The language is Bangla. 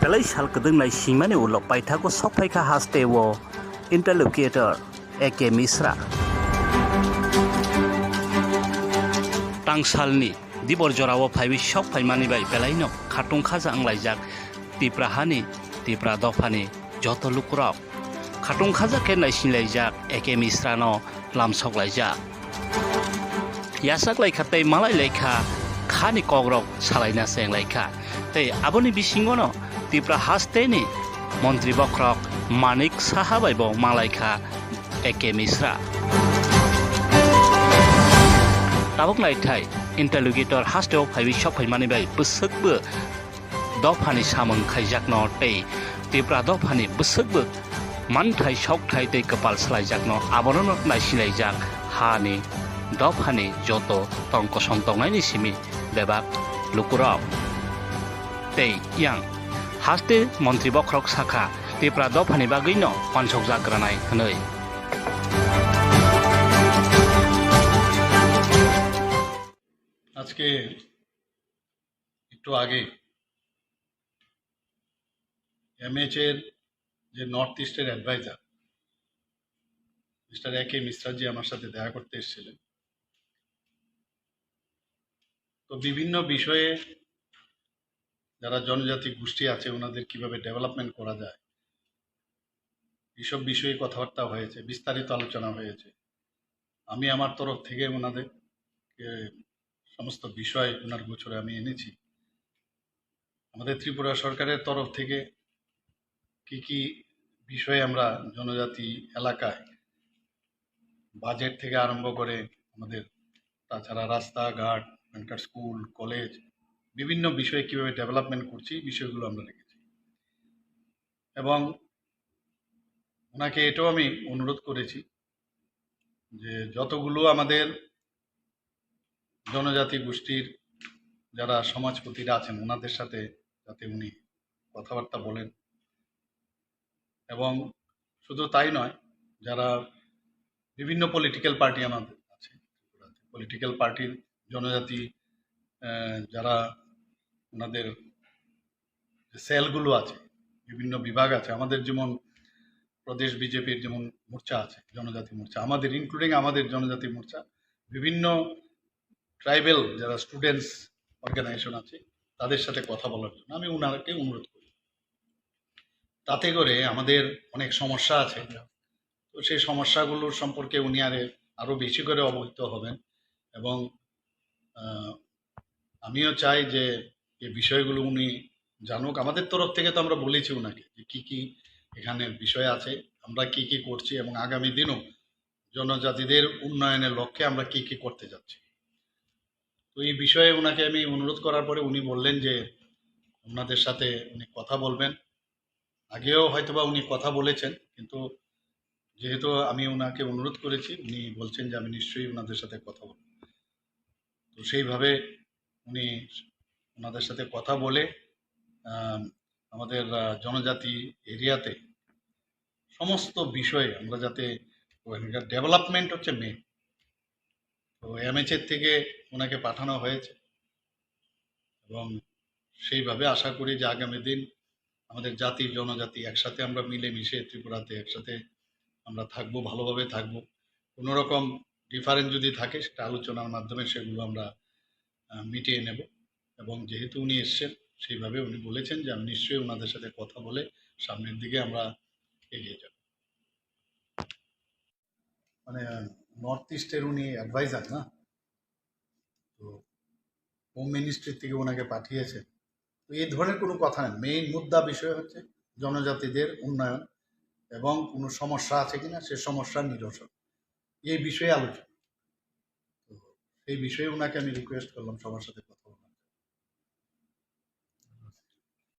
Pelai salkadungnai singmani ulok paithago Phaisokphai kha Hasteo Interlocutor eke Mishra Tangsalni dibor jorao Phaisokphai manibai belaino khatung khaja anglaijak tiprahani tipra dofani joto lukurok khatung khaja ke naisinlaijak eke Mishra no lamsoklaijak yasaklai khatai malai lekha khani kogrok salaina senglaicha tei aboni bisingono tipra hasteni মন্ত্রী বক্রক মানিক সাহাবাইব মালাইখা একে Mishra তাবক লাইথাই ইন্টারলুগেটর হাস্তেও Phaisokphai manibai বসকবো দফানি সামং খাইজাকন tei tipra দফানি বসকবো মানথাই সকথাই tei কপাল স্লাইজাকন আবরণ নাইসিলাইজাক হানি দফানি যত তংক সন্তংনাইনি সিমি বেবাক লুকুরক tei yang হাস্তে মন্ত্রী বক্রক শাখা tipra দফানি বাগৈন পানসক জাগ্রানাই হनै আজকে একটু আগে এমএচ এর যে নর্থ ইস্টের অ্যাডভাইজার মিস্টার একে মিশ্রাজি আমার সাথে দেখা করতে এসেছিলেন। তো বিভিন্ন বিষয়ে যারা জনজাতি গোষ্ঠী আছে ওনাদের কিভাবে ডেভেলপমেন্ট করা যায় এইসব বিষয়ে কথাবার্তা হয়েছে, বিস্তারিত আলোচনা হয়েছে। আমি আমার তরফ থেকে ওনাদেরকে সমস্ত বিষয় ওনার গোচরে আমি এনেছি। আমাদের ত্রিপুরা সরকারের তরফ থেকে কি কি বিষয়ে আমরা জনজাতি এলাকায় বাজেট থেকে আরম্ভ করে আমাদের তাছাড়া রাস্তাঘাট, এখানকার স্কুল, কলেজ, বিভিন্ন বিষয়ে কিভাবে ডেভেলপমেন্ট করছি বিষয়গুলো আমরা রেখেছি। এবং ওনাকে এটাও আমি অনুরোধ করেছি যে যতগুলো আমাদের জনজাতি গোষ্ঠীর যারা সমাজপতিরা আছেন ওনাদের সাথে যাতে উনি কথাবার্তা বলেন। এবং শুধু তাই নয়, যারা বিভিন্ন পলিটিক্যাল পার্টি আমাদের আছে, পলিটিক্যাল পার্টির জনজাতি যারা ওনাদের সেলগুলো আছে, বিভিন্ন বিভাগ আছে, আমাদের যেমন প্রদেশ বিজেপির যেমন মোর্চা আছে, জনজাতি মোর্চা, আমাদের ইনক্লুডিং আমাদের জনজাতি মোর্চা, বিভিন্ন ট্রাইবেল যারা স্টুডেন্টস অর্গানাইজেশন আছে তাদের সাথে কথা বলার জন্য আমি ওনাকে অনুরোধ করি। তাতে করে আমাদের অনেক সমস্যা আছে, তো সেই সমস্যাগুলোর সম্পর্কে উনি আরও বেশি করে অবহিত হবেন। এবং আমিও চাই যে এই বিষয়গুলো উনি জানুক। আমাদের তরফ থেকে তো আমরা বলেছি ওনাকে যে কী কী এখানে বিষয় আছে, আমরা কি কি করছি এবং আগামী দিনও জনজাতিদের উন্নয়নের লক্ষ্যে আমরা কি কি করতে যাচ্ছি। তো এই বিষয়ে ওনাকে আমি অনুরোধ করার পরে উনি বললেন যে ওনাদের সাথে উনি কথা বলবেন। আগেও হয়তোবা উনি কথা বলেছেন, কিন্তু যেহেতু আমি ওনাকে অনুরোধ করেছি উনি বলছেন যে আমি নিশ্চয়ই ওনাদের সাথে কথা বলব। তো সেইভাবে উনি ওনাদের সাথে কথা বলে আমাদের জনজাতি এরিয়াতে সমস্ত বিষয়ে আমরা যাতে ওখানকার ডেভেলপমেন্ট হচ্ছে মেন। তো এমএচ এর থেকে ওনাকে পাঠানো হয়েছে এবং সেইভাবে আশা করি যে আগামী দিন আমাদের জাতি জনজাতি একসাথে আমরা মিলেমিশে ত্রিপুরাতে একসাথে আমরা থাকবো, ভালোভাবে থাকবো। কোনো রকম ডিফারেন্স যদি থাকে সেটা আলোচনার মাধ্যমে সেগুলো আমরা মিটিয়ে নেব। এবং যেহেতু উনি এসছেন সেইভাবে উনি বলেছেন যে আমি নিশ্চয়ই ওনাদের সাথে কথা বলে সামনের দিকে আমরা এগিয়ে যাব। মানে নর্থ ইস্টের উনি অ্যাডভাইজার না, তো হোম মিনিস্ট্রি থেকে ওনাকে পাঠিয়েছেন। তো এই ধরনের কোনো কথা নেই, মেইন মুদ্রা বিষয় হচ্ছে জনজাতিদের উন্নয়ন এবং কোনো সমস্যা আছে কিনা সে সমস্যার নিরসন, এই বিষয়ে আলোচনা। তো এই বিষয়ে ওনাকে আমি রিকোয়েস্ট করলাম সবার সাথে কথা